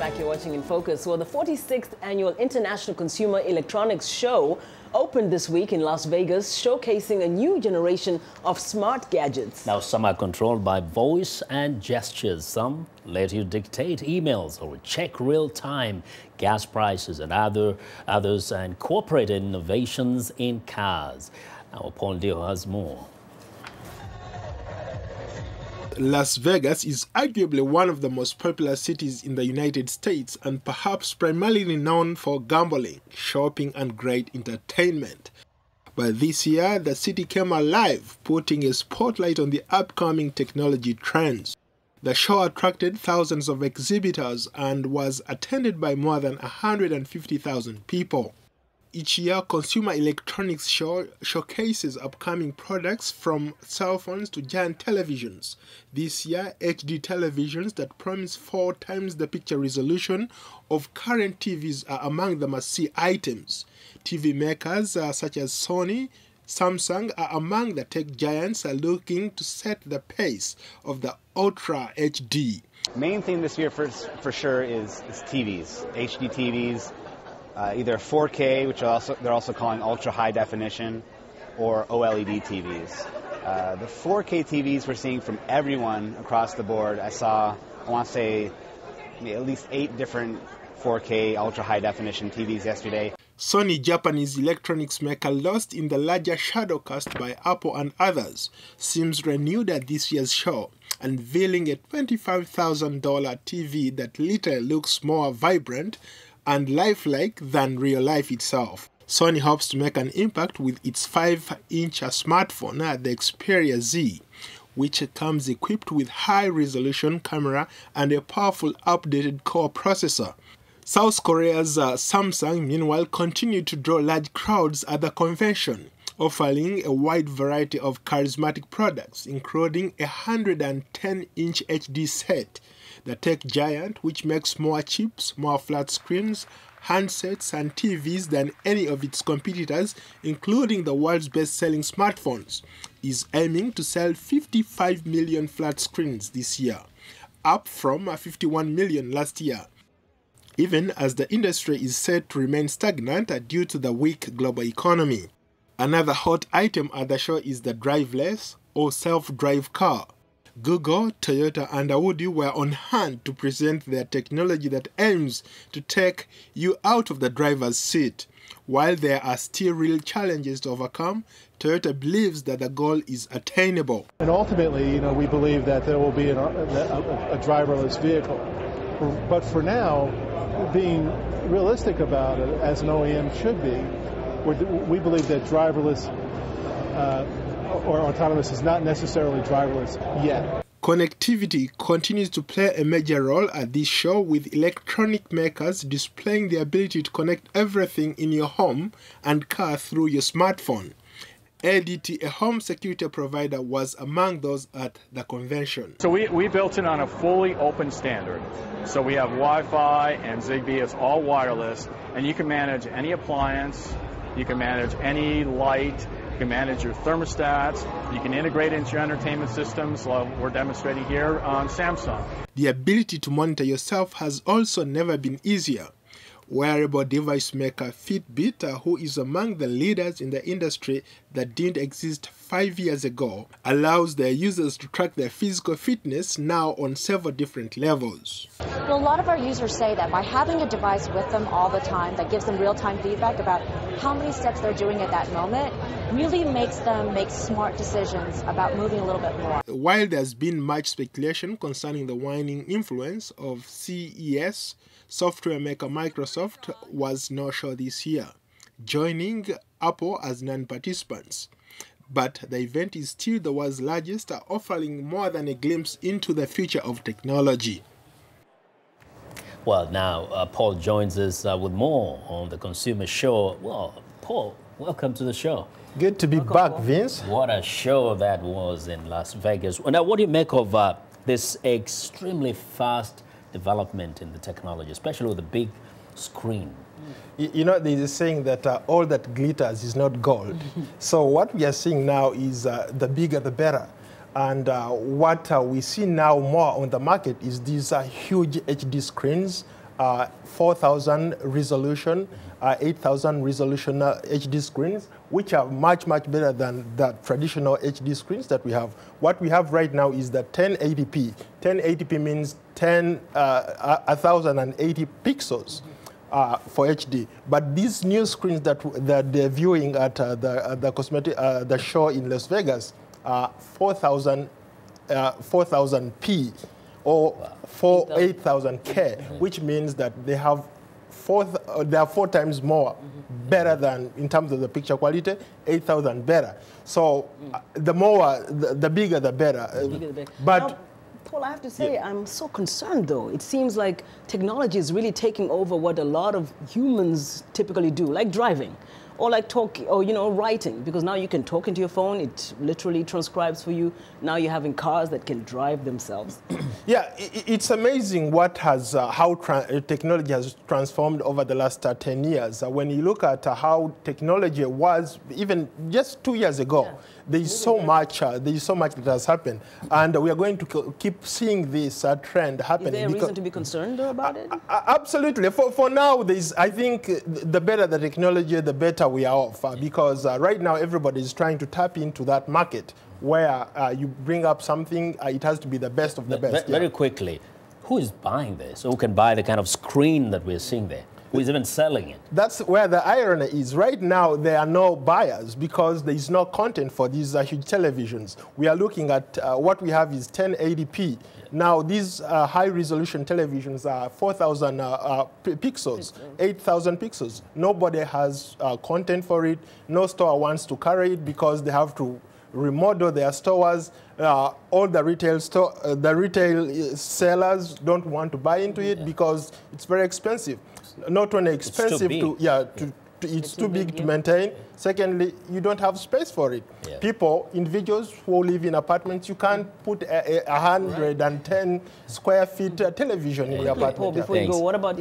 back. You're watching In Focus. Well, the 46th Annual International Consumer Electronics Show opened this week in Las Vegas, showcasing a new generation of smart gadgets. Now, some are controlled by voice and gestures. Some let you dictate emails or check real-time gas prices and others and incorporate innovations in cars. Now, Paul Ndiho has more. Las Vegas is arguably one of the most popular cities in the United States and perhaps primarily known for gambling, shopping, and great entertainment. But this year, the city came alive, putting a spotlight on the upcoming technology trends. The show attracted thousands of exhibitors and was attended by more than 150,000 people. Each year, Consumer Electronics Show showcases upcoming products from cell phones to giant televisions. This year, HD televisions that promise 4 times the picture resolution of current TVs are among the must-see items. TV makers such as Sony, Samsung are among the tech giants looking to set the pace of the Ultra HD. Main theme this year for sure is TVs, HD TVs. Either 4K, which they're also calling ultra high definition, or OLED TVs. The 4K TVs we're seeing from everyone across the board. I want to say, at least 8 different 4K ultra high definition TVs yesterday. Sony, Japanese electronics maker lost in the larger shadow cast by Apple and others, seems renewed at this year's show, unveiling a $25,000 TV that literally looks more vibrant and lifelike than real life itself. Sony hopes to make an impact with its 5-inch smartphone, the Xperia Z, which comes equipped with high-resolution camera and a powerful updated core processor. South Korea's Samsung, meanwhile, continued to draw large crowds at the convention, offering a wide variety of charismatic products, including a 110-inch HD set. The tech giant, which makes more chips, more flat screens, handsets, and TVs than any of its competitors, including the world's best-selling smartphones, is aiming to sell 55 million flat screens this year, up from 51 million last year, even as the industry is set to remain stagnant due to the weak global economy. Another hot item at the show is the driverless or self-drive car. Google, Toyota, and Audi were on hand to present their technology that aims to take you out of the driver's seat. While there are still real challenges to overcome, Toyota believes that the goal is attainable. And ultimately, we believe that there will be a driverless vehicle. But for now, being realistic about it, as an OEM should be, we believe that driverless or autonomous is not necessarily driverless yet. Connectivity continues to play a major role at this show, with electronic makers displaying the ability to connect everything in your home and car through your smartphone. ADT, a home security provider, was among those at the convention. So we built it on a fully open standard. So we have Wi-Fi and Zigbee. It's all wireless, and you can manage any appliance, you can manage any light, you can manage your thermostats, you can integrate into your entertainment systems, like we're demonstrating here on Samsung. The ability to monitor yourself has also never been easier. Wearable device maker Fitbit, who is among the leaders in the industry that didn't exist 5 years ago, allows their users to track their physical fitness now on several different levels. Well, a lot of our users say that by having a device with them all the time that gives them real-time feedback about how many steps they're doing at that moment really makes them make smart decisions about moving a little bit more. While there's been much speculation concerning the waning influence of CES, software maker Microsoft was no show this year, joining Apple as non-participants. But the event is still the world's largest, offering more than a glimpse into the future of technology. Well, now Paul joins us with more on the Consumer Show. Well, Paul, welcome to the show. Good to be back, Vince. What a show that was in Las Vegas. Now, what do you make of this extremely fast development in the technology, especially with the big screen? There's a saying that all that glitters is not gold. So what we are seeing now is the bigger the better. And what we see now more on the market is these huge HD screens 4,000 resolution, 8,000 resolution HD screens, which are much, much better than the traditional HD screens that we have. What we have right now is the 1080p. 1080p means 1,080 pixels. For HD, but these new screens that they're viewing at the show in Las Vegas are 4,000p or 8,000K, which means that they are 4 times more better than in terms of the picture quality, 8,000 better. So the bigger the better. But now, Paul, I have to say, I'm so concerned, though. It seems like technology is really taking over what a lot of humans typically do, like driving, or like talking, or, writing, because now you can talk into your phone, it literally transcribes for you. Now you're having cars that can drive themselves. Yeah, it's amazing what how technology has transformed over the last 10 years. When you look at how technology was even just 2 years ago, there is so much that has happened, and we are going to keep seeing this trend happening. Is there a reason to be concerned about it? Absolutely. For now, I think the better the technology, the better we are off, because right now everybody is trying to tap into that market where you bring up something, it has to be the best of the best. Very quickly, who is buying this? Who can buy the kind of screen that we're seeing there? Who is even selling it? That's where the irony is. Right now, there are no buyers because there is no content for these huge televisions. We are looking at what we have is 1080p. Now, these high-resolution televisions are 4,000 pixels, 8,000 pixels. Nobody has content for it. No store wants to carry it because they have to remodel their stores. All the retail sellers don't want to buy into it because it's very expensive. Not only expensive it's too big to maintain. Secondly, you don't have space for it. Individuals who live in apartments, you can't put a 110 square feet television in the apartment. Paul, before you go, what about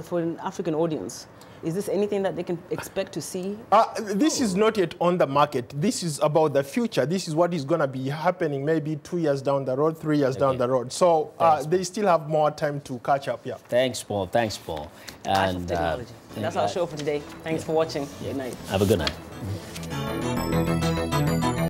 for an African audience? Is this anything that they can expect to see? This is not yet on the market. This is about the future. This is what is going to be happening maybe 2 years down the road, 3 years down the road. So they still have more time to catch up. Yeah. Thanks, Paul. Thanks, Paul. And technology. That's our show for today. Thanks for watching. Good night. Have a good night.